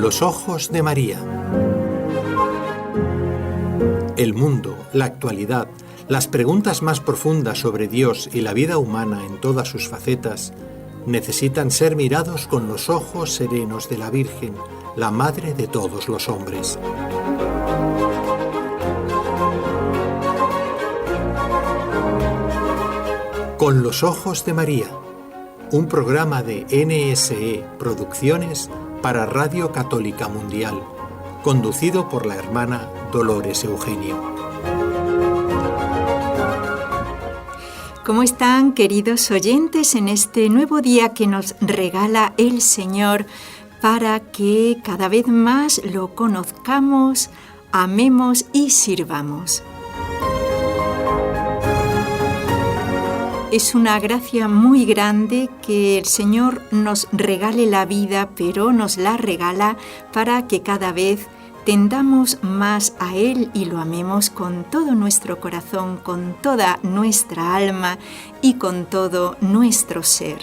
los ojos de María. El mundo, la actualidad, las preguntas más profundas sobre Dios y la vida humana en todas sus facetas necesitan ser mirados con los ojos serenos de la Virgen, la Madre de todos los hombres. Con los ojos de María, un programa de NSE Producciones para Radio Católica Mundial, conducido por la hermana Dolores Eugenio. ¿Cómo están, queridos oyentes, en este nuevo día que nos regala el Señor para que cada vez más lo conozcamos, amemos y sirvamos? Es una gracia muy grande que el Señor nos regale la vida, pero nos la regala para que cada vez tendamos más a Él y lo amemos con todo nuestro corazón, con toda nuestra alma y con todo nuestro ser.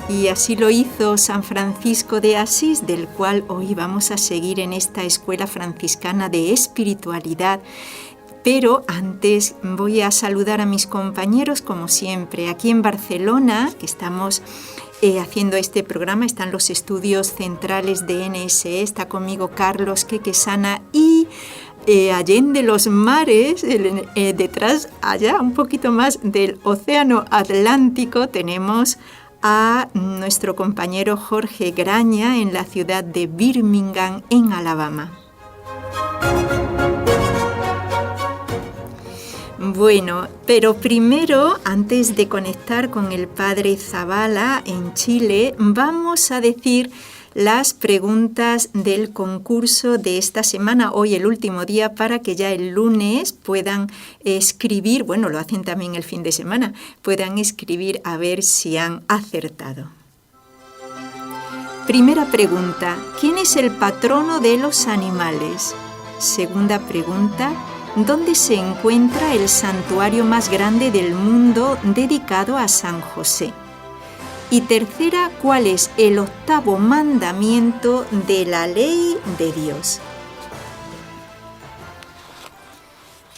Y así lo hizo San Francisco de Asís, del cual hoy vamos a seguir en esta escuela franciscana de espiritualidad. Pero antes voy a saludar a mis compañeros, como siempre, aquí en Barcelona, que estamos haciendo este programa. Están los estudios centrales de NSE, está conmigo Carlos Quequesana y allende los mares, detrás, allá, un poquito más del Océano Atlántico, tenemos a nuestro compañero Jorge Graña en la ciudad de Birmingham, en Alabama. Bueno, pero primero, antes de conectar con el Padre Zavala en Chile, vamos a decir las preguntas del concurso de esta semana, hoy el último día, para que ya el lunes puedan escribir, bueno, lo hacen también el fin de semana, puedan escribir a ver si han acertado. Primera pregunta, ¿quién es el patrono de los animales? Segunda pregunta, ¿dónde se encuentra el santuario más grande del mundo dedicado a San José? Y tercera, ¿cuál es el octavo mandamiento de la ley de Dios?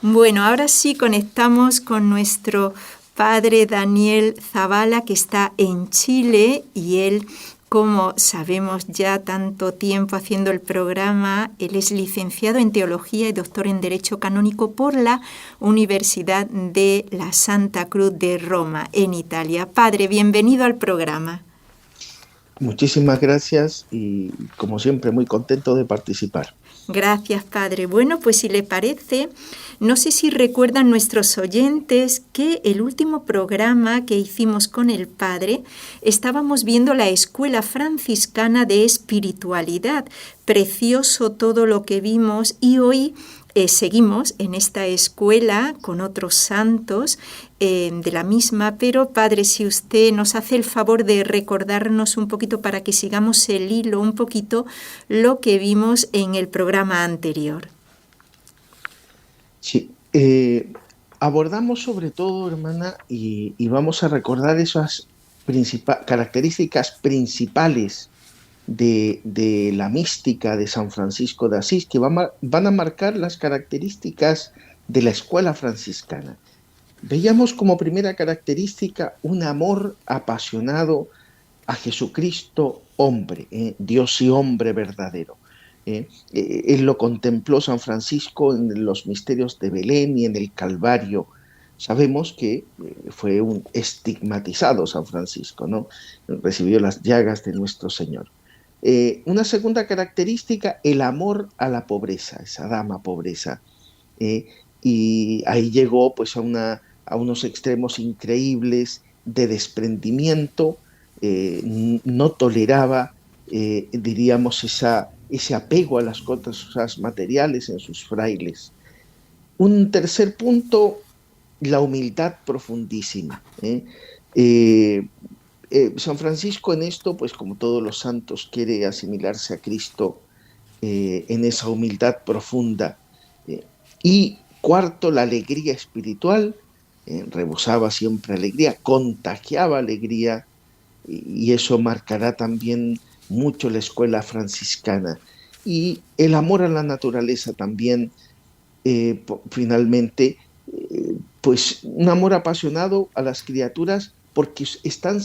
Bueno, ahora sí conectamos con nuestro padre Daniel Zavala, que está en Chile, y él, como sabemos ya tanto tiempo haciendo el programa, él es licenciado en Teología y doctor en Derecho Canónico por la Universidad de la Santa Cruz de Roma, en Italia. Padre, bienvenido al programa. Muchísimas gracias y, como siempre, muy contento de participar. Gracias, Padre. Bueno, pues si le parece, no sé si recuerdan nuestros oyentes que el último programa que hicimos con el Padre estábamos viendo la Escuela Franciscana de Espiritualidad. Precioso todo lo que vimos y hoy seguimos en esta escuela con otros santos de la misma, pero Padre, si usted nos hace el favor de recordarnos un poquito para que sigamos el hilo, un poquito lo que vimos en el programa anterior. Sí, abordamos sobre todo, hermana, y vamos a recordar esas características principales de la mística de San Francisco de Asís, que van a marcar las características de la escuela franciscana. Veíamos como primera característica un amor apasionado a Jesucristo hombre, Dios y hombre verdadero. Él lo contempló San Francisco en los misterios de Belén y en el Calvario. Sabemos que fue un estigmatizado San Francisco, ¿no? Recibió las llagas de nuestro Señor. Una segunda característica, el amor a la pobreza, esa dama pobreza. Y ahí llegó pues a unos extremos increíbles de desprendimiento, no toleraba, diríamos, ese apego a las cosas materiales en sus frailes. Un tercer punto, la humildad profundísima. San Francisco en esto, pues como todos los santos, quiere asimilarse a Cristo en esa humildad profunda. Y cuarto, la alegría espiritual, rebosaba siempre alegría, contagiaba alegría y eso marcará también mucho la escuela franciscana. Y el amor a la naturaleza también, finalmente, pues un amor apasionado a las criaturas porque están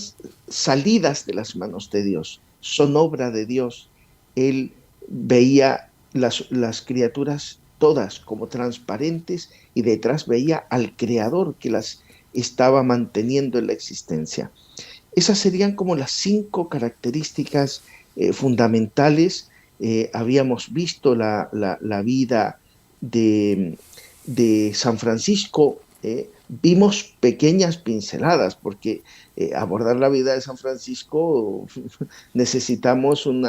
salidas de las manos de Dios, son obra de Dios. Él veía las criaturas todas como transparentes y detrás veía al Creador que las estaba manteniendo en la existencia. Esas serían como las 5 características fundamentales. Habíamos visto la vida de, de San Francisco, vimos pequeñas pinceladas, porque abordar la vida de San Francisco necesitamos un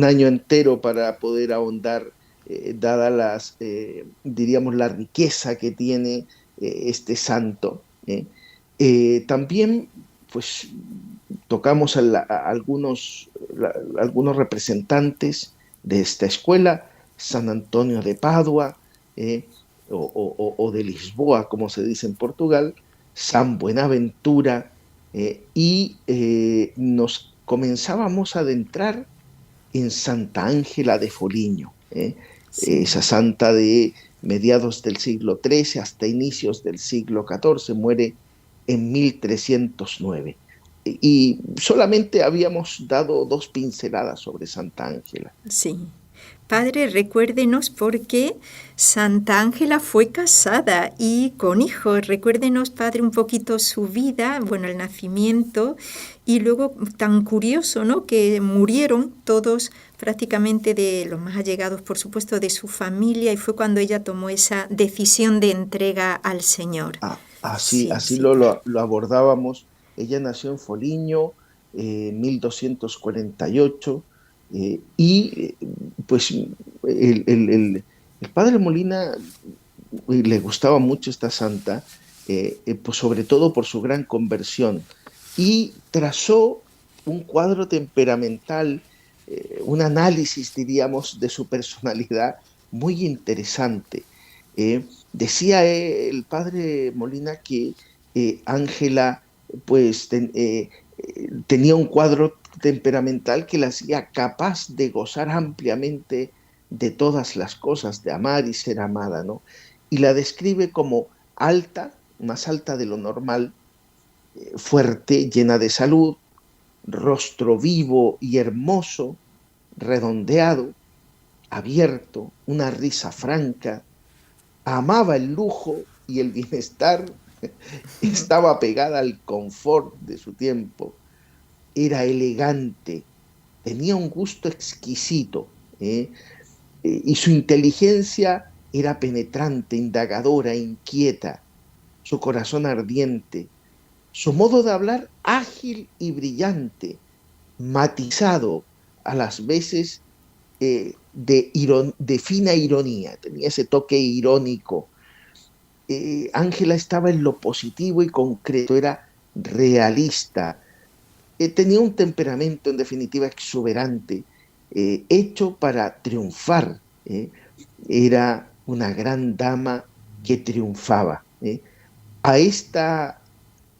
año entero para poder ahondar, dada diríamos, la riqueza que tiene este santo. También, pues, tocamos algunos representantes de esta escuela, San Antonio de Padua, o de Lisboa, como se dice en Portugal, San Buenaventura, y nos comenzábamos a adentrar en Santa Ángela de Foligno, Sí. esa santa de mediados del siglo XIII hasta inicios del siglo XIV, muere en 1309. Y solamente habíamos dado 2 pinceladas sobre Santa Ángela. Sí. Padre, recuérdenos por qué Santa Ángela fue casada y con hijos. Recuérdenos, Padre, un poquito su vida, bueno, el nacimiento, y luego tan curioso, ¿no?, que murieron todos prácticamente de los más allegados, por supuesto, de su familia, y fue cuando ella tomó esa decisión de entrega al Señor. Sí, Así sí, lo abordábamos. Ella nació en Foligno, 1248, y pues el padre Molina le gustaba mucho esta santa, pues sobre todo por su gran conversión, y trazó un cuadro temperamental, un análisis, diríamos, de su personalidad muy interesante. Decía el padre Molina que Ángela pues tenía un cuadro temperamental que la hacía capaz de gozar ampliamente de todas las cosas, de amar y ser amada, ¿no? Y la describe como alta, más alta de lo normal, fuerte, llena de salud, rostro vivo y hermoso, redondeado, abierto, una risa franca, amaba el lujo y el bienestar, estaba pegada al confort de su tiempo, era elegante, tenía un gusto exquisito, y su inteligencia era penetrante, indagadora, inquieta, su corazón ardiente, su modo de hablar ágil y brillante, matizado a las veces de fina ironía, tenía ese toque irónico. Ángela estaba en lo positivo y concreto, era realista, tenía un temperamento en definitiva exuberante, hecho para triunfar. Era una gran dama que triunfaba. A, esta,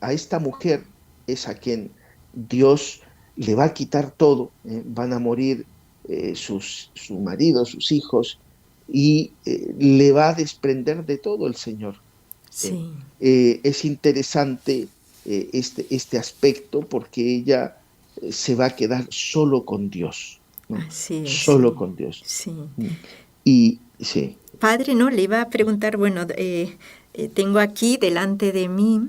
a esta mujer es a quien Dios le va a quitar todo, van a morir su marido, sus hijos, y le va a desprender de todo el Señor. sí. Es interesante este aspecto porque ella se va a quedar solo con Dios, ¿no? Así es, Solo sí. con Dios. Sí. Y sí, Padre, no, le iba a preguntar, bueno, tengo aquí delante de mí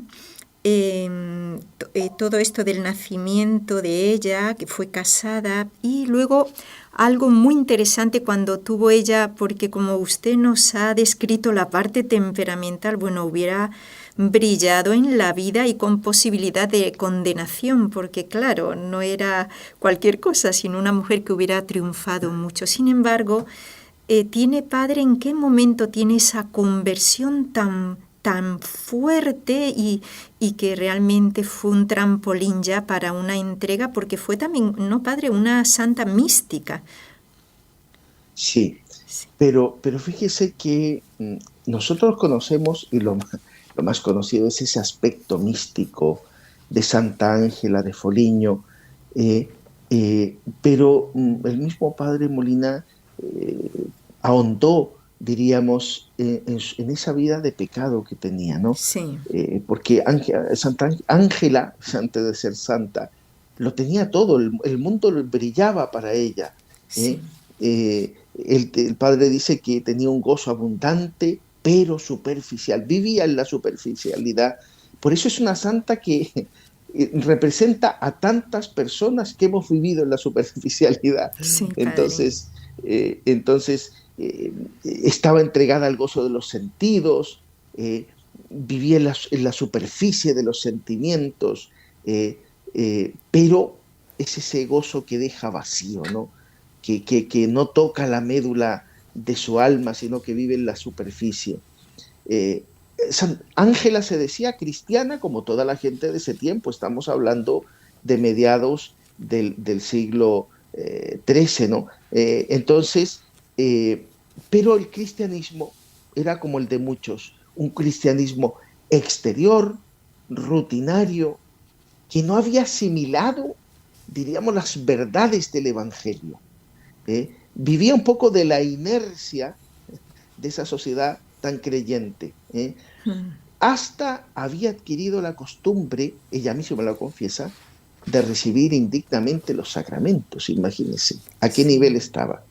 todo esto del nacimiento de ella, que fue casada, y luego algo muy interesante cuando tuvo ella, porque como usted nos ha descrito la parte temperamental, bueno, hubiera brillado en la vida y con posibilidad de condenación, porque claro, no era cualquier cosa, sino una mujer que hubiera triunfado mucho. Sin embargo, ¿tiene, padre, en qué momento tiene esa conversión tan fuerte y que realmente fue un trampolín ya para una entrega? Porque fue también, ¿no, padre?, una santa mística. sí. Sí, Pero fíjese que nosotros conocemos, y lo más conocido es ese aspecto místico, de Santa Ángela de Foligno, eh, pero el mismo padre Molina eh, ahondó, diríamos, en esa vida de pecado que tenía, ¿no? Sí, Porque Santa Ángela, antes de ser santa, lo tenía todo, el mundo brillaba para ella. ¿Eh? sí. El padre dice que tenía un gozo abundante, pero superficial, vivía en la superficialidad. Por eso es una santa que representa a tantas personas que hemos vivido en la superficialidad. Sí, padre. Entonces, entonces estaba entregada al gozo de los sentidos, eh, vivía en la superficie de los sentimientos, pero es ese gozo que deja vacío, ¿no? Que no toca la médula de su alma, sino que vive en la superficie. Eh, Ángela se decía cristiana como toda la gente de ese tiempo, estamos hablando de mediados del siglo XIII, ¿no? Entonces, pero el cristianismo era como el de muchos, un cristianismo exterior, rutinario, que no había asimilado, diríamos, las verdades del Evangelio. Vivía un poco de la inercia de esa sociedad tan creyente, Mm. hasta había adquirido la costumbre, ella misma me lo confiesa, de recibir indignamente los sacramentos, imagínense, a qué Sí. nivel estaba.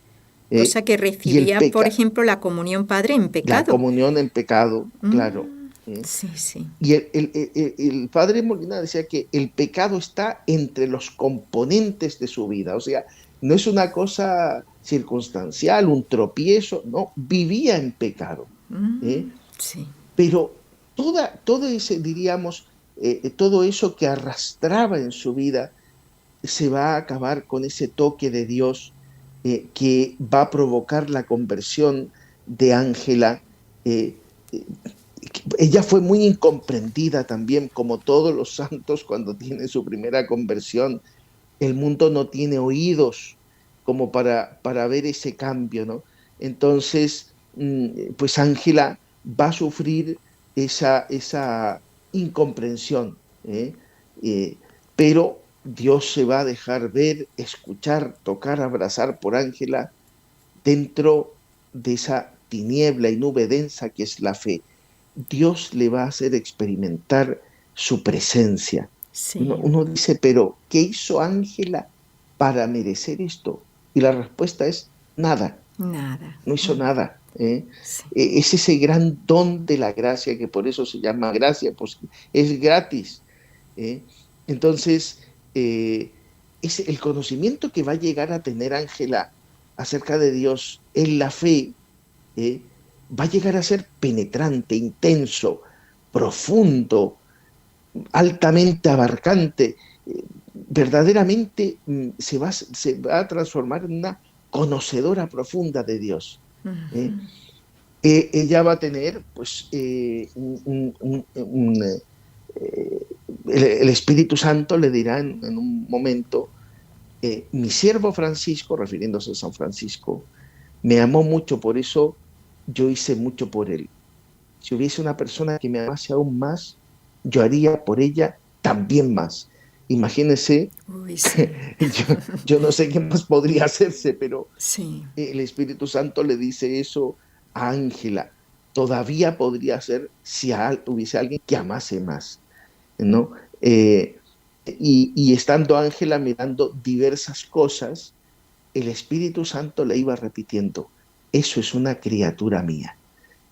O ¿Eh? sea que Y el recibía, por peca, ejemplo, la comunión padre en la pecado. comunión en pecado, claro. Mm, ¿Eh? sí, sí. Y el padre Molina decía que el pecado está entre los componentes de su vida, o sea, no es una cosa circunstancial, un tropiezo, no, vivía en pecado. ¿Eh? Mm, sí. Pero todo ese, diríamos, todo eso que arrastraba en su vida se va a acabar con ese toque de Dios que va a provocar la conversión de Ángela. eh, eh, Ella fue muy incomprendida también, como todos los santos cuando tienen su primera conversión. El mundo no tiene oídos como para ver ese cambio, ¿no? Entonces, pues Ángela va a sufrir esa incomprensión, ¿eh? Eh, pero Dios se va a dejar ver, escuchar, tocar, abrazar por Ángela dentro de esa tiniebla y nube densa que es la fe. Dios le va a hacer experimentar su presencia. Uno, Sí. uno dice, pero ¿qué hizo Ángela para merecer esto? Y la respuesta es nada, Nada. no hizo Mm, nada. sí. Es ese gran don de la gracia, que por eso se llama gracia, pues es gratis. ¿Eh? Entonces, eh, es el conocimiento que va a llegar a tener Ángela acerca de Dios en la fe, ¿eh? Va a llegar a ser penetrante, intenso, profundo, altamente abarcante. Verdaderamente se va a transformar en una conocedora profunda de Dios. ¿Eh? Ujú. Ella va a tener, pues, el Espíritu Santo le dirá en un momento, mi siervo Francisco, refiriéndose a San Francisco, me amó mucho, por eso yo hice mucho por él. Si hubiese una persona que me amase aún más, yo haría por ella también más. Imagínense, Uy, sí. yo no sé qué más podría hacerse, pero Sí. el Espíritu Santo le dice eso a Ángela. Todavía podría ser si hubiese alguien que amase más, ¿no? Y estando Ángela mirando diversas cosas, el Espíritu Santo le iba repitiendo, eso es una criatura mía.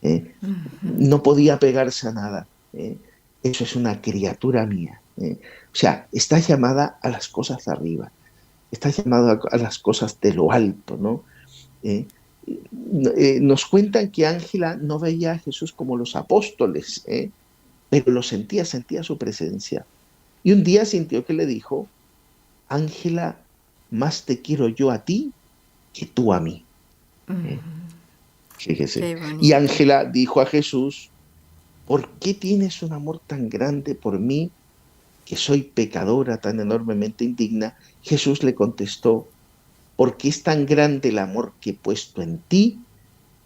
¿Eh? Ujú. No podía pegarse a nada. ¿Eh? Eso es una criatura mía. O sea, está llamada a las cosas de arriba, está llamada a las cosas de lo alto, ¿no? ¿Eh? Nos cuentan que Ángela no veía a Jesús como los apóstoles, pero lo sentía su presencia. Y un día sintió que le dijo, Ángela, más te quiero yo a ti que tú a mí. ¿Eh? Ujú. Fíjese. Qué Y bonito. Ángela dijo a Jesús, ¿por qué tienes un amor tan grande por mí, que soy pecadora tan enormemente indigna? Jesús le contestó, porque es tan grande el amor que he puesto en ti,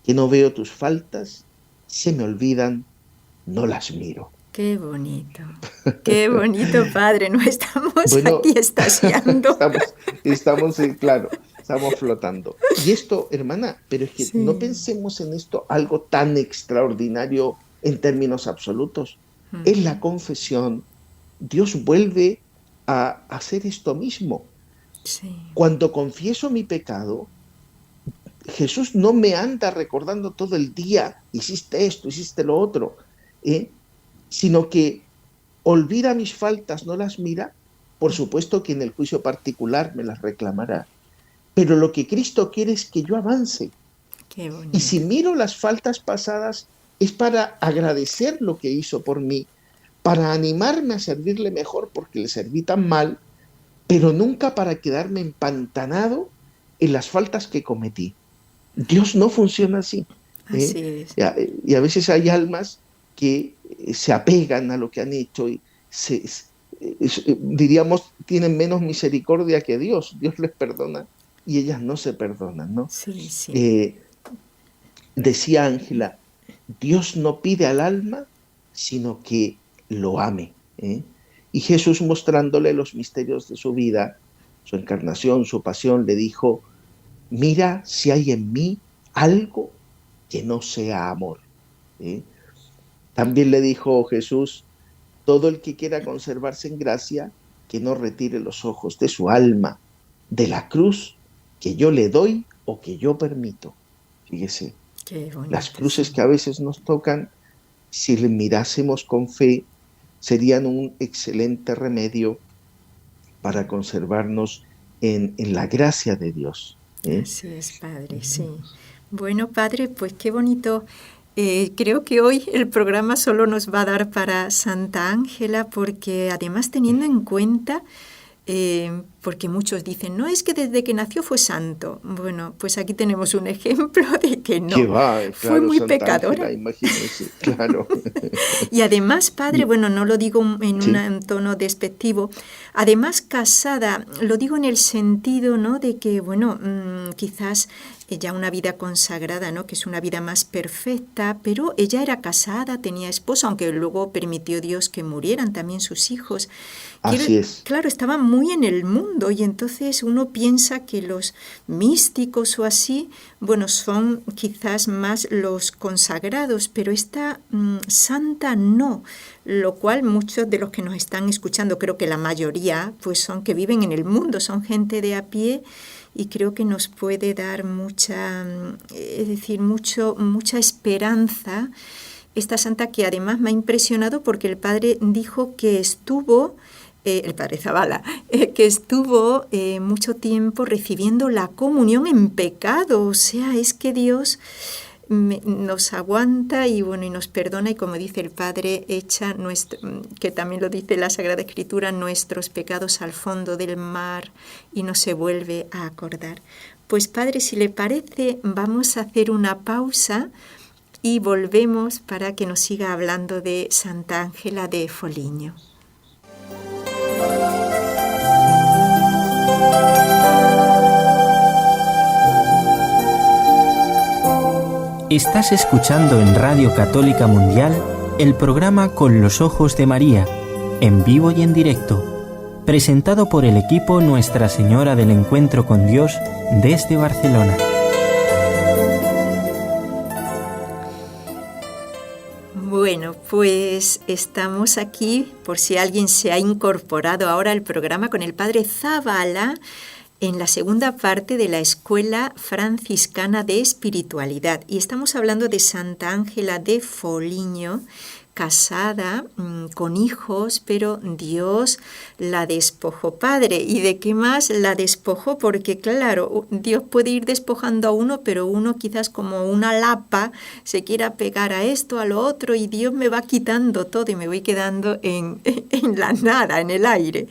que no veo tus faltas, se me olvidan, no las miro. Qué bonito. Qué bonito, padre, no estamos Bueno, aquí estasiando. claro, estamos flotando. Y esto, hermana, pero es que no Sí. pensemos en esto algo tan extraordinario en términos absolutos. En la confesión, Dios vuelve a hacer esto mismo. Sí, Cuando confieso mi pecado, Jesús no me anda recordando todo el día, hiciste esto, hiciste lo otro, ¿eh? Sino que olvida mis faltas, no las mira. Por supuesto que en el juicio particular me las reclamará, pero lo que Cristo quiere es que yo avance. qué Y si bonito. miro las faltas pasadas, es para agradecer lo que hizo por mí, para animarme a servirle mejor porque le serví tan mal, pero nunca para quedarme empantanado en las faltas que cometí. Dios no funciona así. ¿eh? Así es. Y a veces hay almas que se apegan a lo que han hecho y diríamos, tienen menos misericordia que Dios. Dios les perdona y ellas no se perdonan, ¿no? Sí, sí. Eh, Decía Ángela, Dios no pide al alma, sino que lo ame. Y Jesús, mostrándole los misterios de su vida, su encarnación, su pasión, le dijo, mira si hay en mí algo que no sea amor. ¿eh? También le dijo Jesús, todo el que quiera conservarse en gracia, que no retire los ojos de su alma, de la cruz que yo le doy o que yo permito. Fíjese, Qué las bonito, sí. cruces que a veces nos tocan, si le mirásemos con fe, serían un excelente remedio para conservarnos en la gracia de Dios. Así es, padre, sí. Bueno, padre, pues qué bonito. Creo que hoy el programa solo nos va a dar para Santa Ángela, porque además teniendo en cuenta, porque muchos dicen, no, es que desde que nació fue santo. Bueno, pues aquí tenemos un ejemplo de que Que no, va, fue claro, muy Santa pecadora. Ángela, imagínense, claro. Y además, padre, Y, bueno, no lo digo en sí, un tono despectivo, además casada, lo digo en el sentido, ¿no?, de que, bueno, quizás ya una vida consagrada, ¿no?, que es una vida más perfecta, pero ella era casada, tenía esposo, aunque luego permitió Dios que murieran también sus hijos. así es. Claro, estaba muy en el mundo y entonces uno piensa que los místicos o así, bueno, son quizás más los consagrados, pero esta santa no, lo cual muchos de los que nos están escuchando, creo que la mayoría, pues son que viven en el mundo, son gente de a pie y creo que nos puede dar mucha, es decir, mucha esperanza. Esta santa que además me ha impresionado porque el padre dijo que estuvo, el padre Zavala, que estuvo mucho tiempo recibiendo la comunión en pecado. O sea, es que Dios nos aguanta y bueno y nos perdona y como dice el padre echa que también lo dice la Sagrada Escritura, nuestros pecados al fondo del mar y no se vuelve a acordar. Pues padre, si le parece, vamos a hacer una pausa y volvemos para que nos siga hablando de Santa Ángela de Foligno. Estás escuchando en Radio Católica Mundial el programa Con los Ojos de María, en vivo y en directo, presentado por el equipo Nuestra Señora del Encuentro con Dios desde Barcelona. Bueno, pues estamos aquí, por si alguien se ha incorporado ahora al programa, con el padre Zavala, en la segunda parte de la Escuela Franciscana de Espiritualidad. Y estamos hablando de Santa Ángela de Foligno, casada, con hijos, pero Dios la despojó, padre. ¿Y de qué más la despojó? Porque claro, Dios puede ir despojando a uno, pero uno quizás como una lapa se quiera pegar a esto, a lo otro, y Dios me va quitando todo y me voy quedando en la nada, en el aire.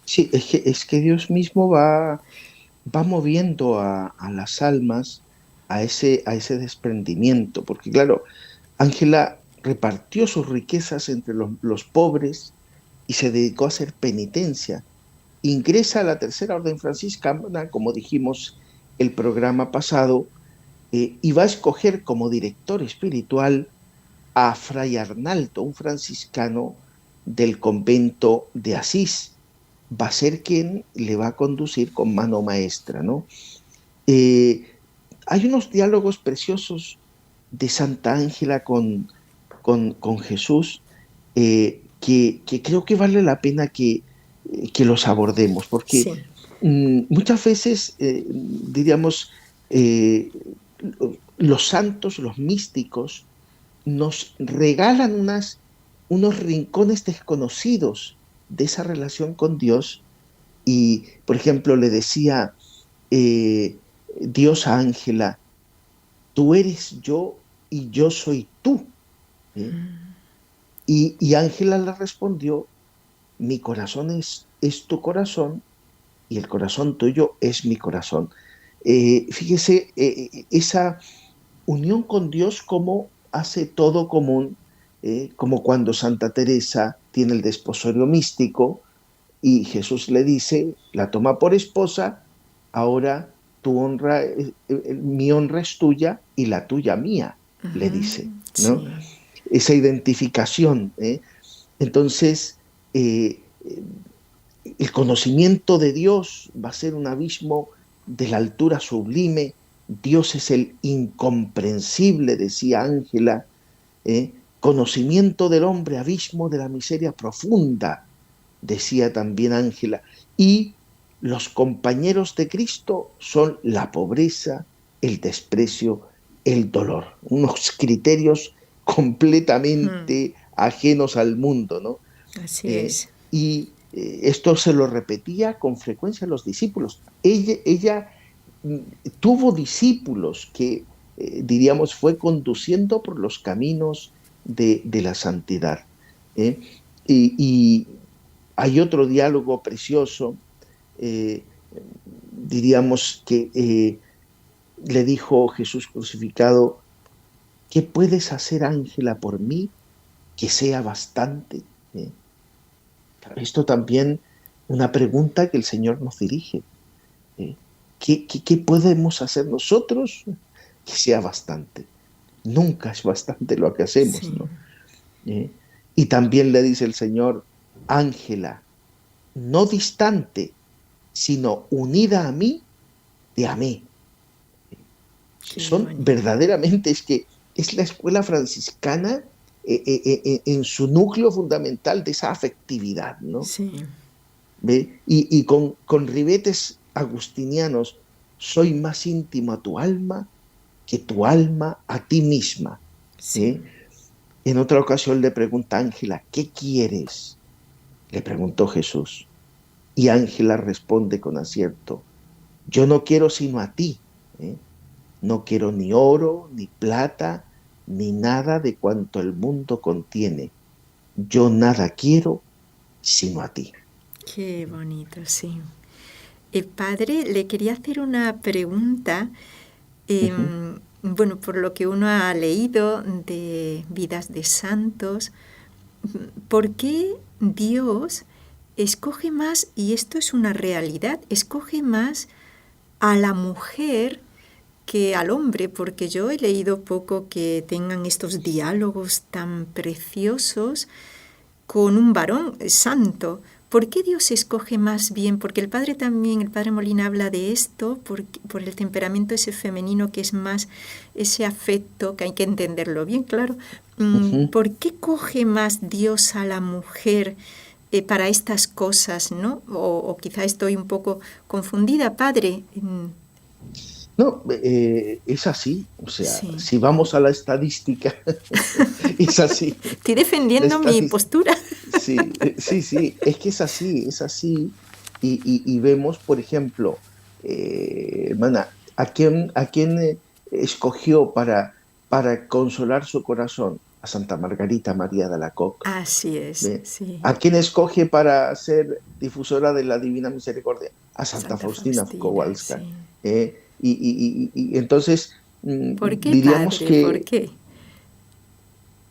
Sí, es que Dios mismo va moviendo a las almas a ese desprendimiento, porque claro, Ángela repartió sus riquezas entre los pobres y se dedicó a hacer penitencia. Ingresa a la Tercera Orden Franciscana, como dijimos el programa pasado, y va a escoger como director espiritual a Fray Arnaldo, un franciscano del convento de Asís. Va a ser quien le va a conducir con mano maestra, ¿no? Hay unos diálogos preciosos de Santa Ángela con Jesús que creo que vale la pena que los abordemos, porque Sí. muchas veces, diríamos, los santos, los místicos, nos regalan unos rincones desconocidos de esa relación con Dios. Y, por ejemplo, le decía Dios a Ángela: tú eres yo y yo soy tú. ¿Eh? Y Ángela le respondió: mi corazón es tu corazón y el corazón tuyo es mi corazón. Fíjese, esa unión con Dios como hace todo común, como cuando Santa Teresa tiene el desposorio místico y Jesús le dice, la toma por esposa, ahora tu honra, mi honra es tuya y la tuya mía, le dice, ¿no? Sí. Esa identificación. Entonces, el conocimiento de Dios va a ser un abismo de la altura sublime. Dios es el incomprensible, decía Ángela. Conocimiento del hombre, abismo de la miseria profunda, decía también Ángela. Y los compañeros de Cristo son la pobreza, el desprecio, el dolor. Unos criterios completamente ajenos al mundo, ¿no? Así es. Y esto se lo repetía con frecuencia a los discípulos. Ella tuvo discípulos que, diríamos, fue conduciendo por los caminos de la santidad. Y hay otro diálogo precioso, diríamos, que le dijo Jesús crucificado: ¿qué puedes hacer, Ángela, por mí que sea bastante? Esto también una pregunta que el Señor nos dirige. ¿Qué podemos hacer nosotros que sea bastante? Nunca es bastante lo que hacemos, Sí. ¿no? Y también le dice el Señor: Ángela, no distante, sino unida a mí, te amé. Son bonito. verdaderamente, es que es la escuela franciscana en su núcleo fundamental de esa afectividad, ¿no? Sí. ¿Ve? Y con ribetes agustinianos: soy más íntimo a tu alma que tu alma a ti misma. Sí. En otra ocasión le pregunta a Ángela: ¿qué quieres?, le preguntó Jesús. Y Ángela responde con acierto: yo no quiero sino a ti. No quiero ni oro, ni plata, ni nada de cuanto el mundo contiene. Yo nada quiero sino a ti. Qué bonito, sí. Padre, le quería hacer una pregunta. Bueno, por lo que uno ha leído de vidas de santos, ¿por qué Dios escoge más, y esto es una realidad, escoge más a la mujer que al hombre? Porque yo he leído poco que tengan estos diálogos tan preciosos con un varón santo. ¿Por qué Dios escoge más bien? Porque el Padre Molina habla de esto, por el temperamento ese femenino que es más ese afecto, que hay que entenderlo bien, claro. ¿Por qué coge más Dios a la mujer para estas cosas, no? O quizá estoy un poco confundida, Padre. No, es así. O sea, Sí. si vamos a la estadística, es así. Estoy defendiendo mi postura. Sí, sí, es que es así. Y vemos, por ejemplo, hermana, ¿a quién escogió para consolar su corazón? A Santa Margarita María de Alacoque. Así es, sí. ¿A quién escoge para ser difusora de la Divina Misericordia? A Santa Faustina Kowalska. Sí. Y entonces, ¿Por qué, diríamos Padre? que, ¿Por qué?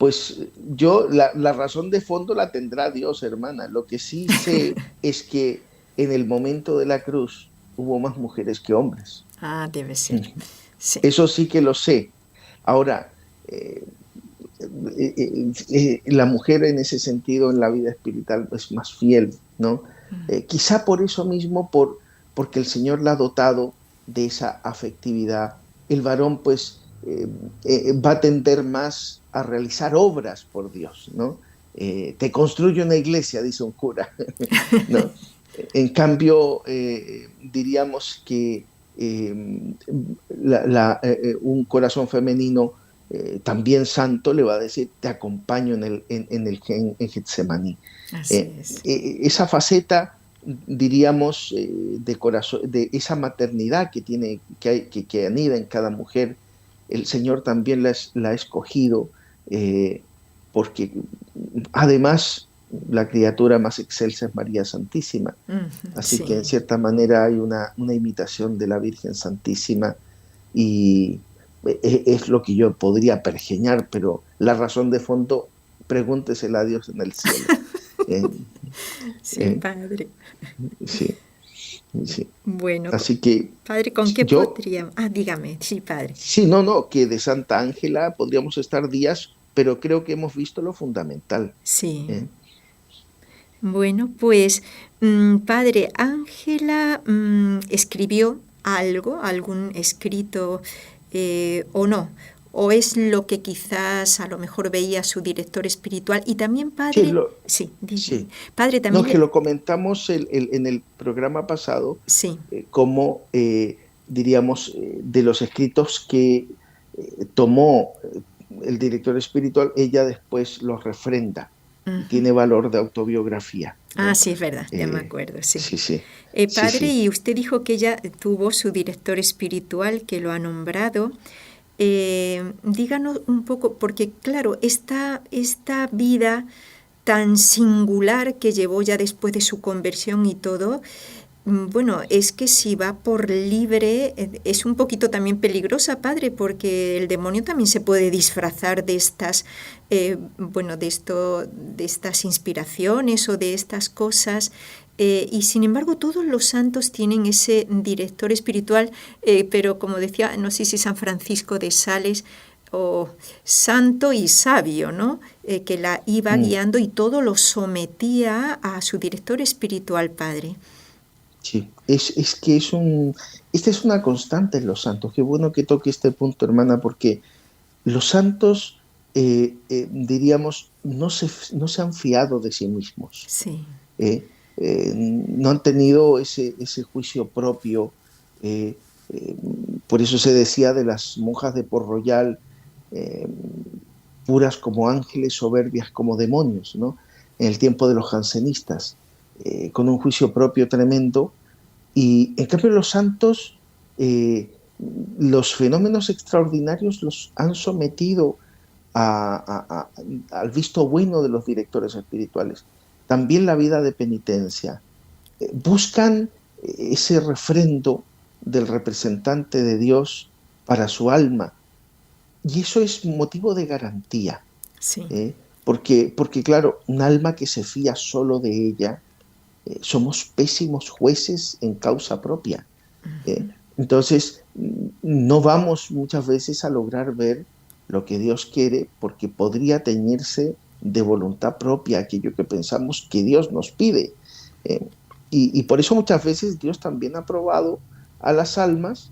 pues yo, la razón de fondo la tendrá Dios, hermana. Lo que sí sé es que en el momento de la cruz hubo más mujeres que hombres. Debe ser. Sí. Eso sí que lo sé. Ahora, la mujer en ese sentido en la vida espiritual es más fiel, ¿no? Quizá por eso mismo, porque el Señor la ha dotado de esa afectividad. El varón pues va a tender más a realizar obras por Dios, ¿no? Te construye una iglesia, dice un cura, ¿no? En cambio, diríamos que un corazón femenino también santo le va a decir, te acompaño en Getsemaní. Esa faceta, diríamos, de corazón, de esa maternidad que anida en cada mujer, el Señor también la ha escogido, porque además la criatura más excelsa es María Santísima. Así que en cierta manera hay una imitación de la Virgen Santísima, y es lo que yo podría pergeñar, pero la razón de fondo, pregúntesela a Dios en el cielo. Padre. Sí. Bueno, así que, padre, ¿con qué podríamos? Dígame, sí, padre. Sí, que de Santa Ángela podríamos estar días, pero creo que hemos visto lo fundamental. Sí. Bueno, pues, padre, Ángela escribió algún escrito o no, o es lo que quizás a lo mejor veía su director espiritual. Y también, padre, sí. Padre, también que lo comentamos en el programa pasado, como diríamos, de los escritos que tomó el director espiritual, ella después los refrenda. Tiene valor de autobiografía. Sí, es verdad, ya me acuerdo, sí. Sí. Padre, y usted dijo que ella tuvo su director espiritual, que lo ha nombrado. Díganos un poco, porque claro, esta vida tan singular que llevó ya después de su conversión y todo, bueno, es que si va por libre es un poquito también peligrosa, padre, porque el demonio también se puede disfrazar de estas, de estas inspiraciones o de estas cosas. Y sin embargo todos los santos tienen ese director espiritual, pero como decía, no sé si San Francisco de Sales, o santo y sabio, ¿no? Que la iba guiando y todo lo sometía a su director espiritual, padre. Sí, es que esta es una constante en los santos. Qué bueno que toque este punto, hermana, porque los santos, diríamos, no se han fiado de sí mismos. Sí. No han tenido ese juicio propio. Por eso se decía de las monjas de Port Royal, puras como ángeles, soberbias como demonios, ¿no? En el tiempo de los jansenistas, con un juicio propio tremendo. Y en cambio los santos, los fenómenos extraordinarios los han sometido al visto bueno de los directores espirituales. También la vida de penitencia. Buscan ese refrendo del representante de Dios para su alma. Y eso es motivo de garantía. Sí. Porque, claro, un alma que se fía solo de ella, somos pésimos jueces en causa propia. Entonces, no vamos muchas veces a lograr ver lo que Dios quiere, porque podría teñirse de voluntad propia aquello que pensamos que Dios nos pide. Y por eso muchas veces Dios también ha probado a las almas,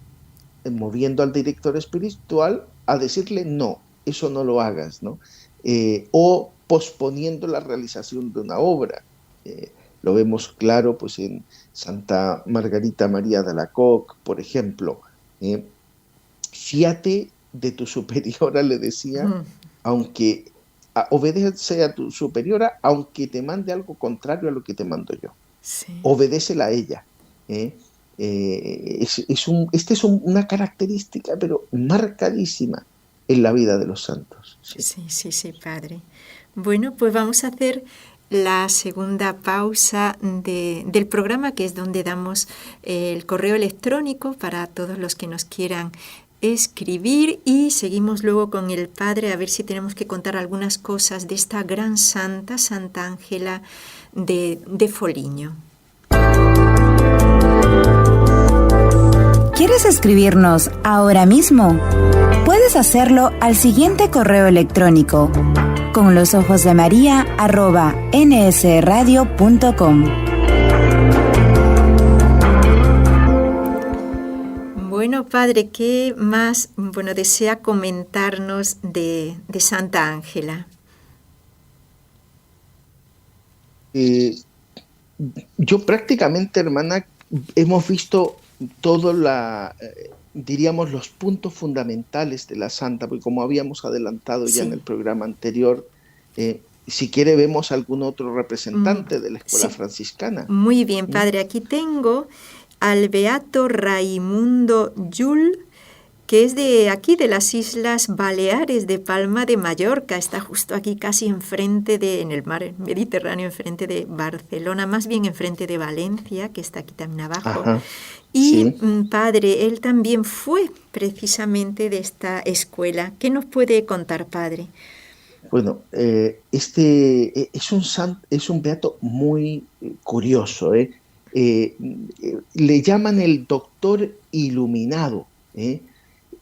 moviendo al director espiritual a decirle no, eso no lo hagas, ¿no? O posponiendo la realización de una obra. Lo vemos claro pues en Santa Margarita María de Alacoque, por ejemplo. Fíate de tu superiora, le decía, aunque obedece a tu superiora, aunque te mande algo contrario a lo que te mando yo. Sí. Obedécela a ella. Esta es una característica, pero marcadísima en la vida de los santos. Sí, padre. Bueno, pues vamos a hacer la segunda pausa del programa, que es donde damos el correo electrónico para todos los que nos quieran escribir, y seguimos luego con el padre a ver si tenemos que contar algunas cosas de esta gran santa, Santa Ángela de Foligno. ¿Quieres escribirnos ahora mismo? Puedes hacerlo al siguiente correo electrónico: conlosojosdemaria@nsradio.com. Bueno, padre, ¿qué más desea comentarnos de Santa Ángela? Yo prácticamente, hermana, hemos visto todos diríamos, los puntos fundamentales de la santa, porque como habíamos adelantado ya en el programa anterior, si quiere vemos algún otro representante de la escuela franciscana. Muy bien, padre. Aquí tengo al beato Raimundo Llull, que es de aquí, de las Islas Baleares, de Palma de Mallorca. Está justo aquí, casi enfrente en el mar Mediterráneo, enfrente de Barcelona, más bien enfrente de Valencia, que está aquí también abajo. Ajá, y, sí. Padre, él también fue precisamente de esta escuela. ¿Qué nos puede contar, padre? Bueno, este es un beato muy curioso. Le llaman el doctor iluminado.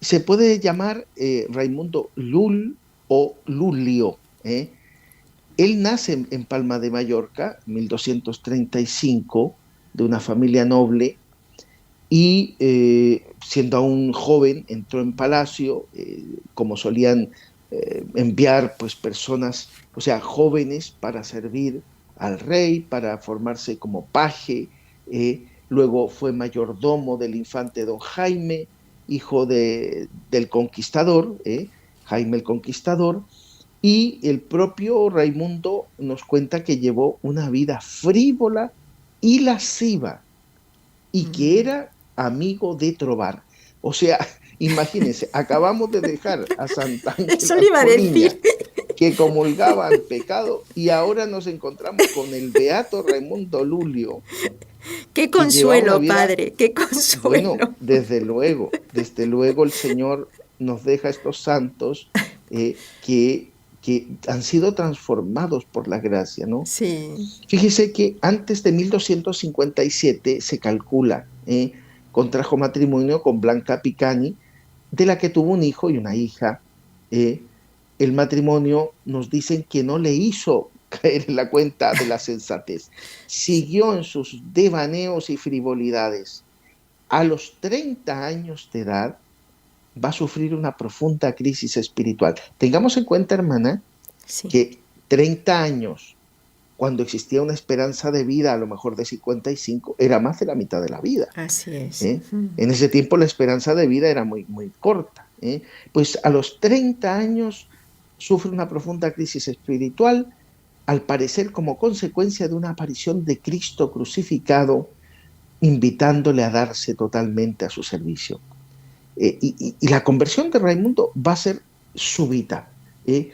Se puede llamar Raimundo Llull o Lulio. Él nace en Palma de Mallorca, 1235, de una familia noble, y siendo aún joven entró en palacio, como solían enviar pues personas, o sea, jóvenes para servir al rey, para formarse como paje. Luego fue mayordomo del infante don Jaime, hijo del conquistador, Jaime el Conquistador, y el propio Raimundo nos cuenta que llevó una vida frívola y lasciva, y que era amigo de trobar. O sea, imagínense, acabamos de dejar a Santa Ángela Eso le iba a decir, que comulgaba al pecado, y ahora nos encontramos con el beato Raimundo Lulio. ¡Qué consuelo, padre! ¡Qué consuelo! Bueno, desde luego el Señor nos deja estos santos que han sido transformados por la gracia, ¿no? Sí. Fíjese que antes de 1257 se calcula, contrajo matrimonio con Blanca Picani, de la que tuvo un hijo y una hija. El matrimonio nos dicen que no le hizo caer en la cuenta de la sensatez. Siguió en sus devaneos y frivolidades. A los 30 años de edad va a sufrir una profunda crisis espiritual. Tengamos en cuenta, hermana, que 30 años, cuando existía una esperanza de vida a lo mejor de 55, era más de la mitad de la vida. Así es. En ese tiempo la esperanza de vida era muy, muy corta. Pues a los 30 años sufre una profunda crisis espiritual, al parecer como consecuencia de una aparición de Cristo crucificado, invitándole a darse totalmente a su servicio. Y la conversión de Raimundo va a ser súbita. Y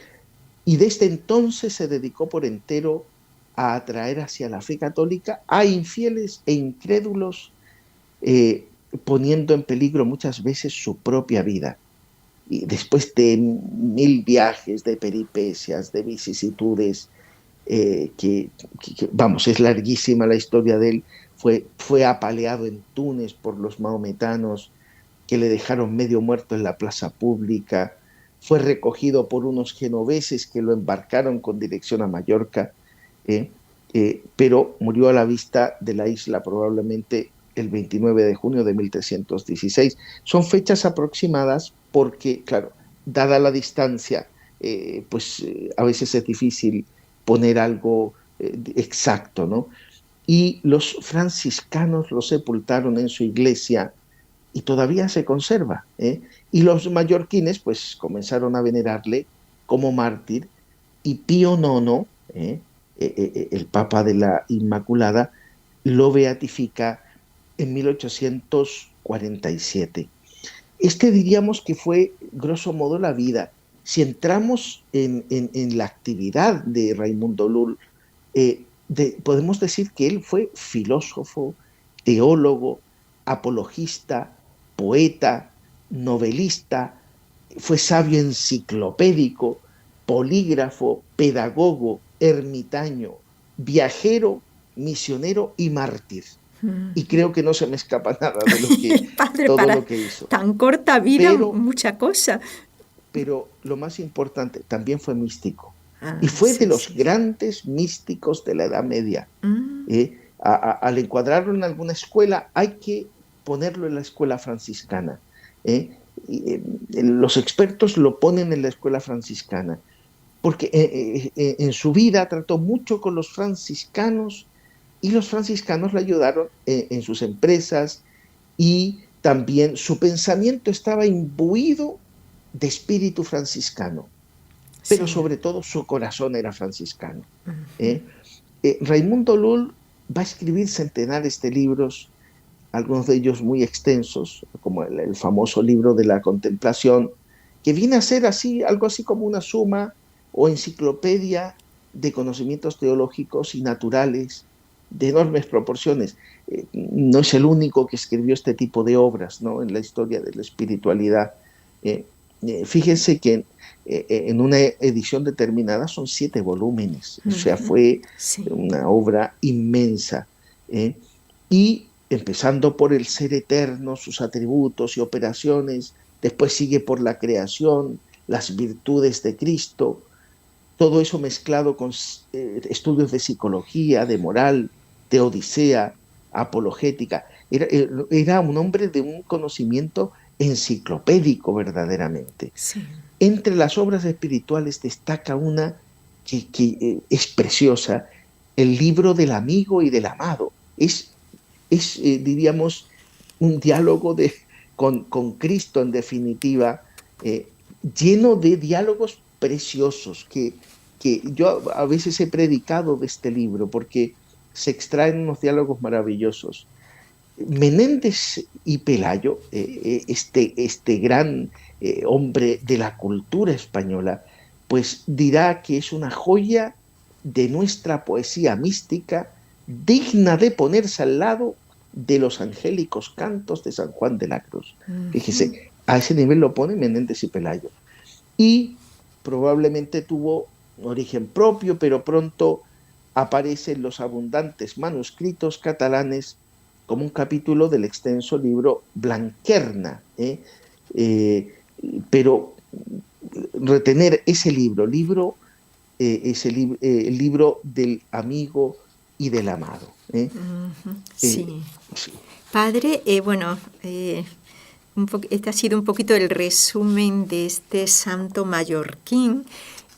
desde entonces se dedicó por entero a atraer hacia la fe católica a infieles e incrédulos, poniendo en peligro muchas veces su propia vida. Y después de 1000 viajes, de peripecias, de vicisitudes, vamos, es larguísima la historia de él. Fue apaleado en Túnez por los maometanos, que le dejaron medio muerto en la plaza pública. Fue recogido por unos genoveses que lo embarcaron con dirección a Mallorca, pero murió a la vista de la isla probablemente el 29 de junio de 1316. Son fechas aproximadas porque, claro, dada la distancia, a veces es difícil poner algo exacto, ¿no? Y los franciscanos lo sepultaron en su iglesia y todavía se conserva. Y los mallorquines pues comenzaron a venerarle como mártir, y Pío IX, el Papa de la Inmaculada, lo beatifica en 1847. Diríamos que fue, grosso modo, la vida. Si entramos en la actividad de Raimundo Llull, podemos decir que él fue filósofo, teólogo, apologista, poeta, novelista, fue sabio enciclopédico, polígrafo, pedagogo, ermitaño, viajero, misionero y mártir. y creo que no se me escapa nada de lo que, Padre, todo para lo que hizo. tan corta vida, Pero, mucha cosa. pero lo más importante, también fue místico. Ah, Y fue sí, de los sí. grandes místicos de la Edad Media. Mm, Al encuadrarlo en alguna escuela, hay que ponerlo en la escuela franciscana. ¿eh? Los expertos lo ponen en la escuela franciscana, porque en su vida trató mucho con los franciscanos y los franciscanos le ayudaron en sus empresas, y también su pensamiento estaba imbuido de espíritu franciscano, pero sí. sobre todo su corazón era franciscano. Ujú. ¿eh? Raimundo Lull va a escribir centenares de libros, algunos de ellos muy extensos, como el famoso libro de la Contemplación, que viene a ser así, algo así como una suma o enciclopedia de conocimientos teológicos y naturales de enormes proporciones. No es el único que escribió este tipo de obras, ¿no?, en la historia de la espiritualidad. Fíjense que en una edición determinada son 7 volúmenes, o sea, Ujú. fue Sí. una obra inmensa. Y empezando por el ser eterno, sus atributos y operaciones, después sigue por la creación, las virtudes de Cristo, todo eso mezclado con estudios de psicología, de moral, de odisea, apologética. Era un hombre de un conocimiento enciclopédico verdaderamente. Sí. Entre las obras espirituales destaca una que es preciosa, el libro del amigo y del amado. Diríamos, un diálogo con Cristo, en definitiva, lleno de diálogos preciosos que yo a veces he predicado de este libro, porque se extraen unos diálogos maravillosos. Menéndez y Pelayo, este gran hombre de la cultura española, pues dirá que es una joya de nuestra poesía mística, digna de ponerse al lado de los angélicos cantos de San Juan de la Cruz. Ujú. Fíjese, a ese nivel lo pone Menéndez y Pelayo. Y probablemente tuvo un origen propio, pero pronto aparecen los abundantes manuscritos catalanes como un capítulo del extenso libro Blanquerna. Eh, pero retener ese el libro del amigo y del amado. Ujú. Eh, Sí. sí. Padre, bueno, este ha sido un poquito el resumen de este santo mallorquín.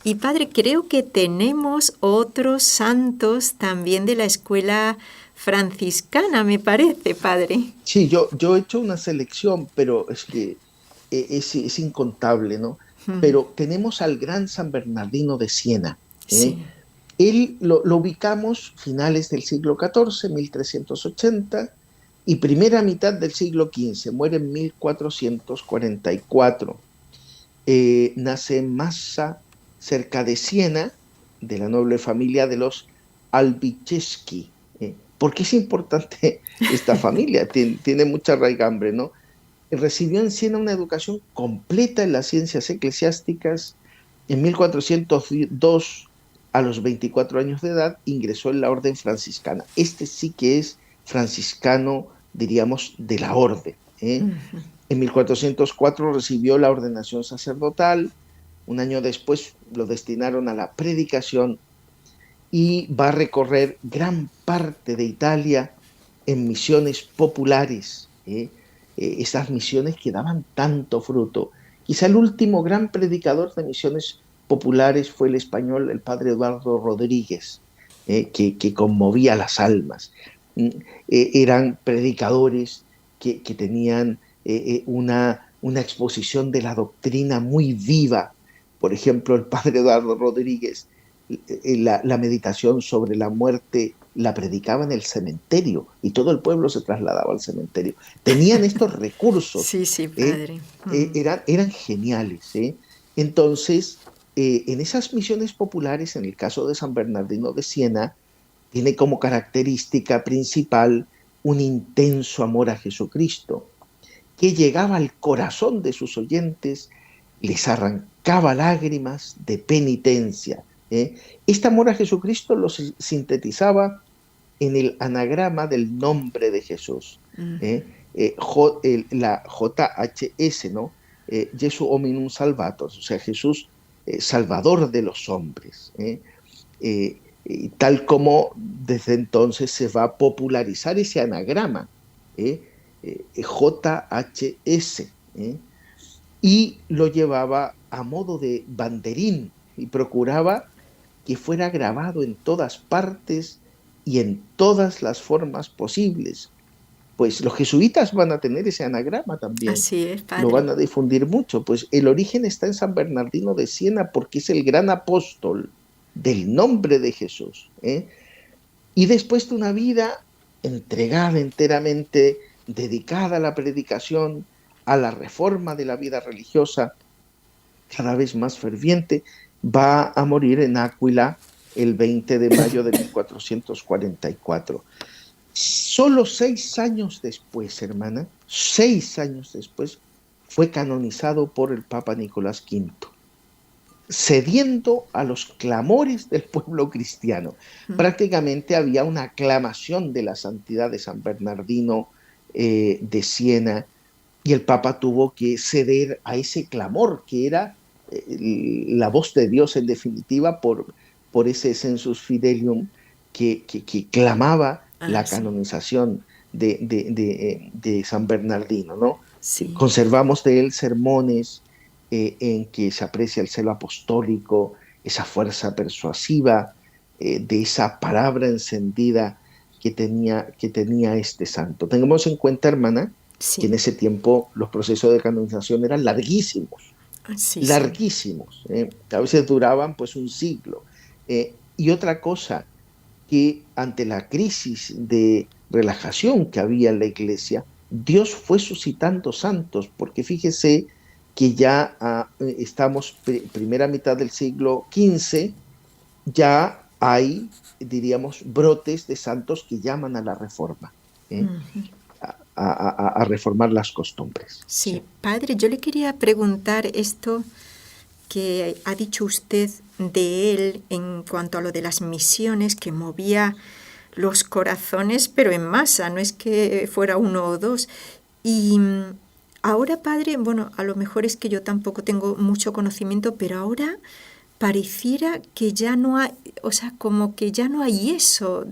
Y padre, creo que tenemos otros santos también de la escuela franciscana, me parece, padre. Sí, yo he hecho una selección, pero es que es incontable, ¿no? Ujú. Pero tenemos al gran San Bernardino de Siena. ¿eh? Sí. Él lo ubicamos finales del siglo XIV, 1380, y primera mitad del siglo XV, muere en 1444. Nace en Massa, cerca de Siena, de la noble familia de los Albicheschi. ¿Por qué es importante esta familia? Tiene mucha raigambre, ¿no? Recibió en Siena una educación completa en las ciencias eclesiásticas. En 1402, a los 24 años de edad, ingresó en la orden franciscana. Este sí que es franciscano, diríamos, de la orden. Ujú. En 1404 recibió la ordenación sacerdotal. Un año después lo destinaron a la predicación y va a recorrer gran parte de Italia en misiones populares. Esas misiones que daban tanto fruto. Quizá el último gran predicador de misiones populares fue el español, el padre Eduardo Rodríguez, que conmovía las almas. Eran predicadores que tenían una exposición de la doctrina muy viva. Por ejemplo, el padre Eduardo Rodríguez, la meditación sobre la muerte la predicaba en el cementerio y todo el pueblo se trasladaba al cementerio. Tenían estos recursos, Sí, sí, padre. eran geniales. Entonces, en esas misiones populares, en el caso de San Bernardino de Siena, tiene como característica principal un intenso amor a Jesucristo, que llegaba al corazón de sus oyentes, les arrancaba lágrimas de penitencia. Este amor a Jesucristo lo sintetizaba en el anagrama del nombre de Jesús. La JHS, ¿no? Jesu hominum salvator, o sea, Jesús salvador de los hombres. Y tal como desde entonces se va a popularizar ese anagrama, JHS, y lo llevaba a modo de banderín y procuraba que fuera grabado en todas partes y en todas las formas posibles. Pues los jesuitas van a tener ese anagrama también. Así es, padre. Lo van a difundir mucho. Pues el origen está en San Bernardino de Siena, porque es el gran apóstol del nombre de Jesús. Y después de una vida entregada enteramente, dedicada a la predicación, a la reforma de la vida religiosa, cada vez más ferviente, va a morir en Áquila el 20 de mayo de 1444. Solo 6 años después, hermana, 6 años después, fue canonizado por el Papa Nicolás V, cediendo a los clamores del pueblo cristiano. Prácticamente había una aclamación de la santidad de San Bernardino de Siena, y el Papa tuvo que ceder a ese clamor, que era la voz de Dios en definitiva, por ese sensus fidelium que clamaba la canonización de San Bernardino, ¿no? Sí. Conservamos de él sermones en que se aprecia el celo apostólico, esa fuerza persuasiva, de esa palabra encendida que tenía este santo. Tengamos en cuenta, hermana, que en ese tiempo los procesos de canonización eran larguísimos, larguísimos. A veces duraban pues un siglo. Y otra cosa, que ante la crisis de relajación que había en la Iglesia, Dios fue suscitando santos, porque fíjese que ya estamos primera mitad del siglo XV, ya hay, diríamos, brotes de santos que llaman a la reforma, a reformar las costumbres. Sí, padre, yo le quería preguntar esto que ha dicho usted de él en cuanto a lo de las misiones, que movía los corazones, pero en masa, no es que fuera uno o dos. Y ahora, padre, bueno, a lo mejor es que yo tampoco tengo mucho conocimiento, pero ahora pareciera que ya no hay, o sea, como que ya no hay eso.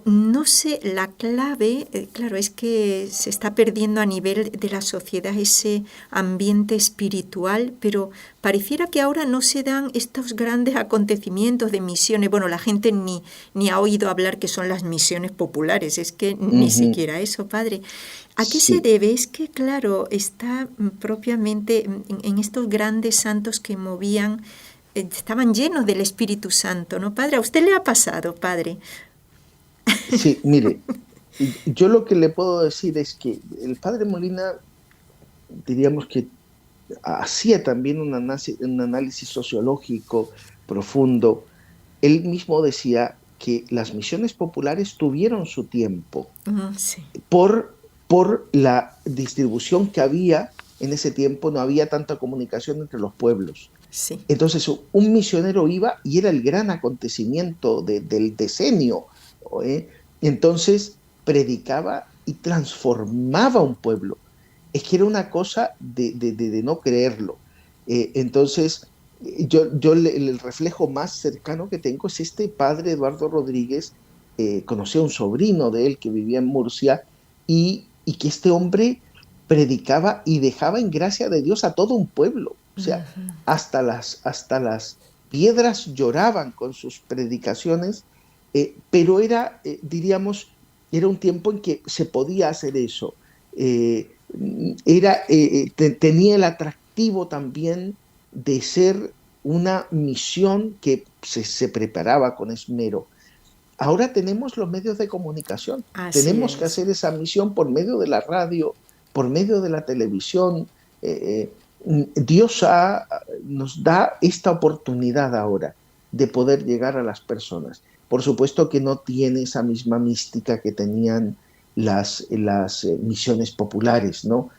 No sé, la clave, claro, es que se está perdiendo a nivel de la sociedad ese ambiente espiritual, pero pareciera que ahora no se dan estos grandes acontecimientos de misiones. Bueno, la gente ni ha oído hablar que son las misiones populares, es que ni siquiera eso, padre. ¿A qué se debe? Es que, claro, está propiamente en estos grandes santos que movían, estaban llenos del Espíritu Santo, ¿no, padre? ¿A usted le ha pasado, padre? Sí, mire, yo lo que le puedo decir es que el padre Molina, diríamos que hacía también un análisis sociológico profundo. Él mismo decía que las misiones populares tuvieron su tiempo por la distribución que había en ese tiempo. No había tanta comunicación entre los pueblos. Sí. Entonces un misionero iba y era el gran acontecimiento del decenio. Entonces predicaba y transformaba un pueblo. Es que era una cosa de no creerlo. Entonces yo el reflejo más cercano que tengo es este padre Eduardo Rodríguez. Conocí a un sobrino de él que vivía en Murcia, y que este hombre predicaba y dejaba en gracia de Dios a todo un pueblo. O sea, hasta las piedras lloraban con sus predicaciones. Pero era, diríamos, era un tiempo en que se podía hacer eso. Tenía el atractivo también de ser una misión que se preparaba con esmero. Ahora tenemos los medios de comunicación. Tenemos que hacer esa misión por medio de la radio, por medio de la televisión. Dios nos da esta oportunidad ahora de poder llegar a las personas. Por supuesto que no tiene esa misma mística que tenían las misiones populares, ¿no?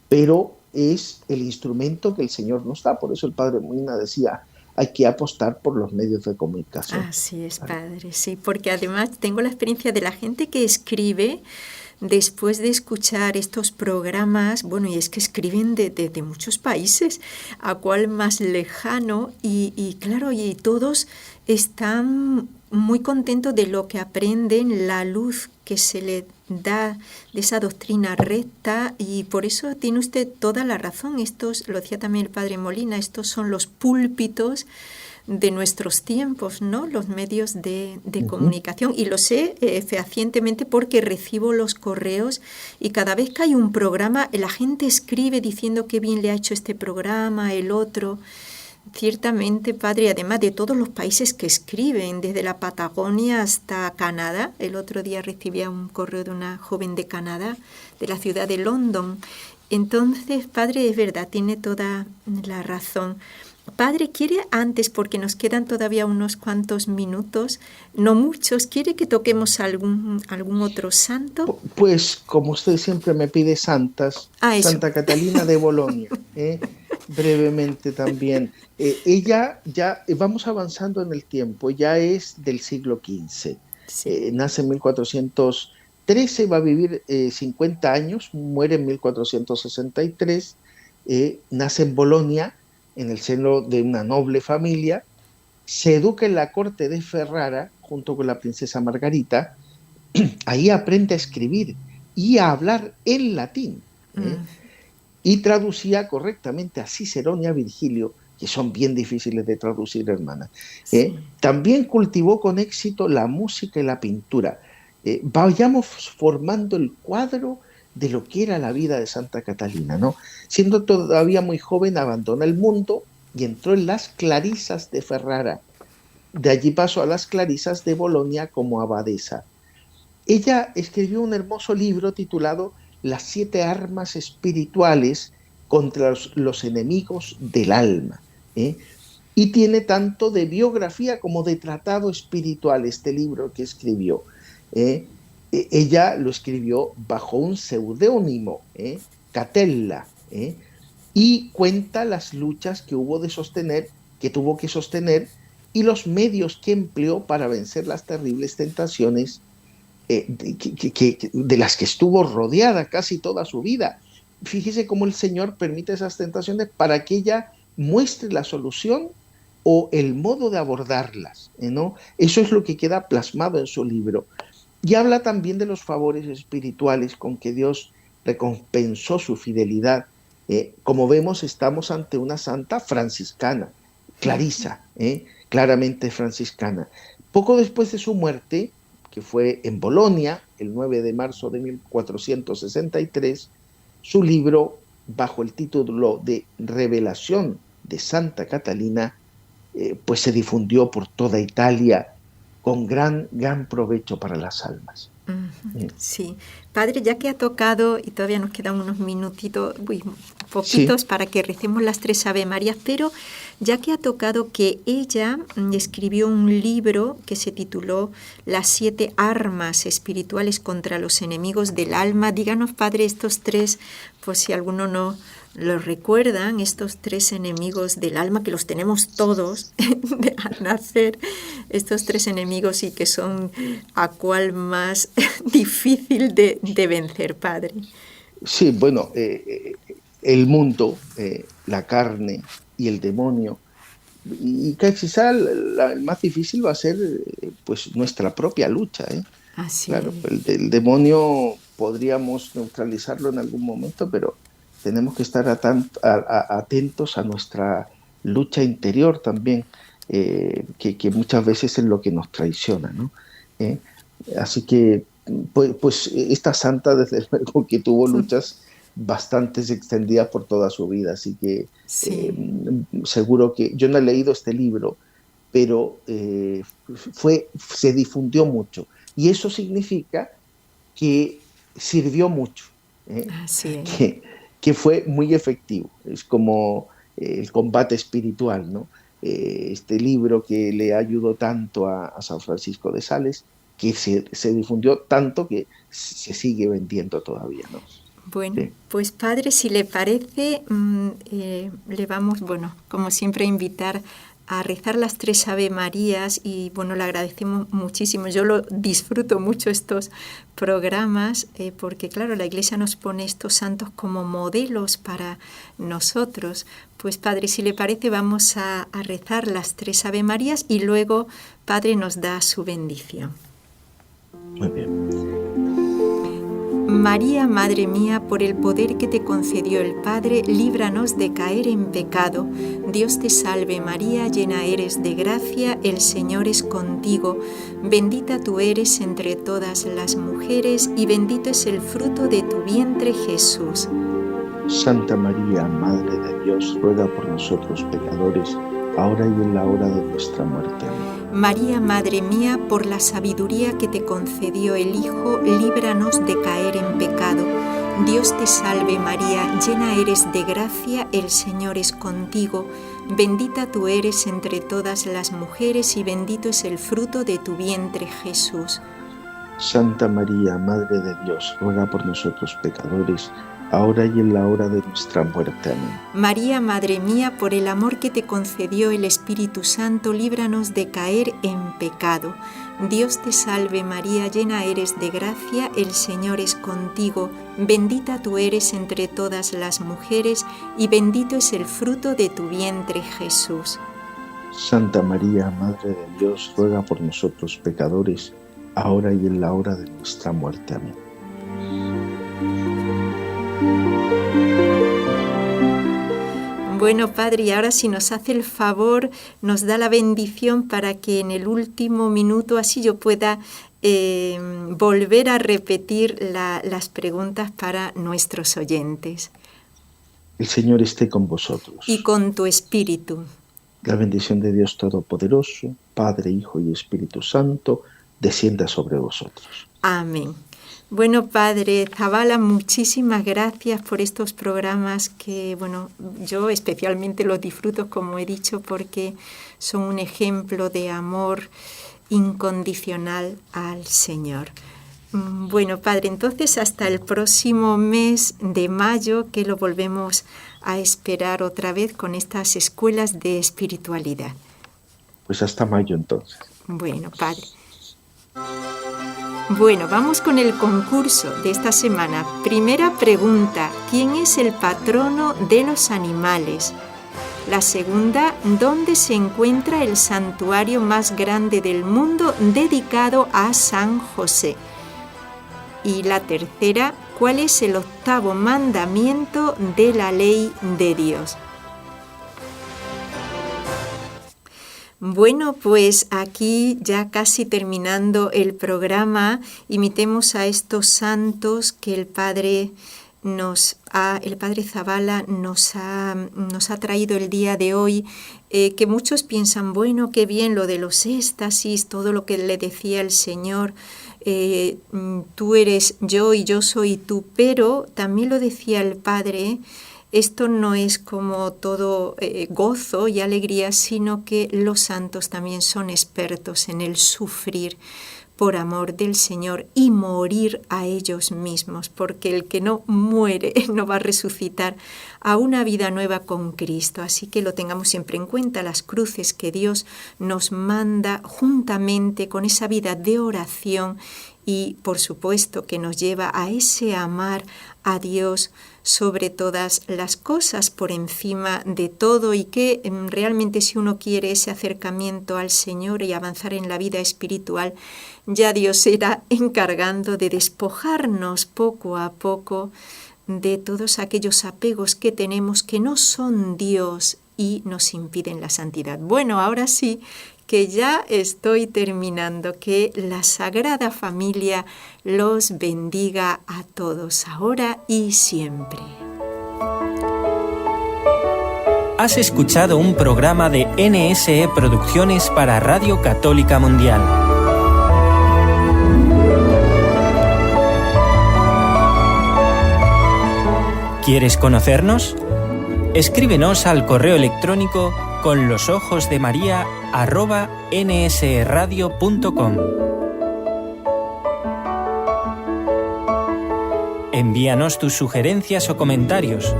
Pero es el instrumento que el Señor nos da. Por eso el padre Molina decía, hay que apostar por los medios de comunicación. Así es, padre, sí, porque además tengo la experiencia de la gente que escribe después de escuchar estos programas, bueno, y es que escriben de muchos países, a cuál más lejano, y claro, y todos están muy contentos de lo que aprenden, la luz que se le da de esa doctrina recta, y por eso tiene usted toda la razón. Estos, lo decía también el padre Molina, estos son los púlpitos de nuestros tiempos, ¿no? Los medios de comunicación, y lo sé fehacientemente porque recibo los correos, y cada vez que hay un programa la gente escribe diciendo qué bien le ha hecho este programa, el otro. Ciertamente, padre, además de todos los países que escriben, desde la Patagonia hasta Canadá. El otro día recibía un correo de una joven de Canadá, de la ciudad de London. Entonces, padre, es verdad, tiene toda la razón. Padre, ¿quiere antes, porque nos quedan todavía unos cuantos minutos, no muchos, quiere que toquemos algún otro santo? Pues, como usted siempre me pide santas, Santa Catalina de Bolonia, brevemente también. Ella ya, vamos avanzando en el tiempo, ya es del siglo XV. Sí. Nace en 1413, va a vivir 50 años, muere en 1463, nace en Bolonia, en el seno de una noble familia, se educa en la corte de Ferrara, junto con la princesa Margarita. Ahí aprende a escribir y a hablar en latín, y traducía correctamente a Cicerón y a Virgilio, que son bien difíciles de traducir, hermana. Sí. También cultivó con éxito la música y la pintura. Vayamos formando el cuadro de lo que era la vida de Santa Catalina, ¿no? Siendo todavía muy joven, abandona el mundo y entró en las Clarisas de Ferrara. De allí pasó a las Clarisas de Bolonia como abadesa. Ella escribió un hermoso libro titulado Las 7 armas espirituales contra los enemigos del alma, y tiene tanto de biografía como de tratado espiritual este libro que escribió. Ella lo escribió bajo un seudónimo, Catella, y cuenta las luchas que tuvo que sostener y los medios que empleó para vencer las terribles tentaciones de las que estuvo rodeada casi toda su vida. Fíjese cómo el Señor permite esas tentaciones para que ella muestre la solución o el modo de abordarlas, ¿no? Eso es lo que queda plasmado en su libro. Y habla también de los favores espirituales con que Dios recompensó su fidelidad. Como vemos, estamos ante una santa franciscana, Clarisa, claramente franciscana. Poco después de su muerte, que fue en Bolonia, el 9 de marzo de 1463, su libro, bajo el título de Revelación de Santa Catalina, pues se difundió por toda Italia, con gran provecho para las almas. Sí. Padre, ya que ha tocado, y todavía nos quedan unos minutitos, poquitos, sí, para que recemos las 3 Ave Marías, pero ya que ha tocado que ella escribió un libro que se tituló Las 7 armas espirituales contra los enemigos del alma, díganos, Padre, estos 3, por si alguno no lo recuerdan, estos 3 enemigos del alma, que los tenemos todos al nacer, estos 3 enemigos, y que son a cuál más difícil de vencer, Padre. Sí, bueno, el mundo, la carne y el demonio, y quizá el más difícil va a ser pues nuestra propia lucha, Así claro, el demonio podríamos neutralizarlo en algún momento, pero tenemos que estar atentos a nuestra lucha interior también, que muchas veces es lo que nos traiciona, ¿no? Así que, pues esta santa, desde luego, que tuvo luchas bastante extendidas por toda su vida, así que sí, seguro que yo no he leído este libro, pero se difundió mucho, y eso significa que sirvió mucho, Así es. Que fue muy efectivo. Es como el combate espiritual, ¿no? Este libro que le ayudó tanto a San Francisco de Sales, que se difundió tanto que se sigue vendiendo todavía, ¿no? Bueno, sí, pues Padre, si le parece, le vamos, bueno, como siempre, a invitar a rezar las 3 Ave Marías y bueno, le agradecemos muchísimo. Yo lo disfruto mucho estos programas porque claro, la Iglesia nos pone estos santos como modelos para nosotros. Pues Padre, si le parece, vamos a rezar las 3 Ave Marías y luego Padre nos da su bendición. Muy bien. María, Madre mía, por el poder que te concedió el Padre, líbranos de caer en pecado. Dios te salve María, llena eres de gracia, el Señor es contigo. Bendita tú eres entre todas las mujeres y bendito es el fruto de tu vientre Jesús. Santa María, Madre de Dios, ruega por nosotros pecadores, ahora y en la hora de nuestra muerte. Amén. María, Madre mía, por la sabiduría que te concedió el Hijo, líbranos de caer en pecado. Dios te salve María, llena eres de gracia, el Señor es contigo. Bendita tú eres entre todas las mujeres y bendito es el fruto de tu vientre Jesús. Santa María, Madre de Dios, ruega por nosotros pecadores, ahora y en la hora de nuestra muerte. Amén. María, Madre mía, por el amor que te concedió el Espíritu Santo, líbranos de caer en pecado. Dios te salve María, llena eres de gracia, el Señor es contigo. Bendita tú eres entre todas las mujeres y bendito es el fruto de tu vientre Jesús. Santa María, Madre de Dios, ruega por nosotros pecadores, ahora y en la hora de nuestra muerte. Amén. Bueno, Padre, y ahora si nos hace el favor, nos da la bendición para que en el último minuto así yo pueda volver a repetir las preguntas para nuestros oyentes. El Señor esté con vosotros. Y con tu espíritu. La bendición de Dios Todopoderoso, Padre, Hijo y Espíritu Santo, descienda sobre vosotros. Amén. Bueno, Padre Zabala, muchísimas gracias por estos programas que, bueno, yo especialmente los disfruto, como he dicho, porque son un ejemplo de amor incondicional al Señor. Bueno, Padre, entonces hasta el próximo mes de mayo, que lo volvemos a esperar otra vez con estas escuelas de espiritualidad. Pues hasta mayo entonces. Bueno, Padre. Bueno, vamos con el concurso de esta semana. Primera pregunta, ¿quién es el patrono de los animales? La segunda, ¿dónde se encuentra el santuario más grande del mundo dedicado a San José? Y la tercera, ¿cuál es el 8º mandamiento de la ley de Dios? Bueno, pues aquí ya casi terminando el programa, imitemos a estos santos que el Padre Zabala nos ha traído el día de hoy, que muchos piensan, bueno, qué bien lo de los éxtasis, todo lo que le decía el Señor, tú eres yo y yo soy tú, pero también lo decía el Padre. Esto no es como todo gozo y alegría, sino que los santos también son expertos en el sufrir por amor del Señor y morir a ellos mismos, porque el que no muere no va a resucitar a una vida nueva con Cristo. Así que lo tengamos siempre en cuenta, las cruces que Dios nos manda juntamente con esa vida de oración y, por supuesto, que nos lleva a ese amar a Dios sobre todas las cosas, por encima de todo, y que realmente si uno quiere ese acercamiento al Señor y avanzar en la vida espiritual, ya Dios se irá encargando de despojarnos poco a poco de todos aquellos apegos que tenemos que no son Dios y nos impiden la santidad. Bueno, ahora sí que ya estoy terminando, que la Sagrada Familia los bendiga a todos, ahora y siempre. Has escuchado un programa de NSE Producciones para Radio Católica Mundial. ¿Quieres conocernos? Escríbenos al correo electrónico conlosojosdemaria@nsradio.com. Envíanos tus sugerencias o comentarios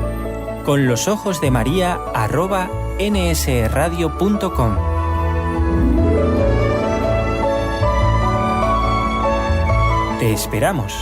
conlosojosdemaria@nsradio.com. nsradio.com. Te esperamos.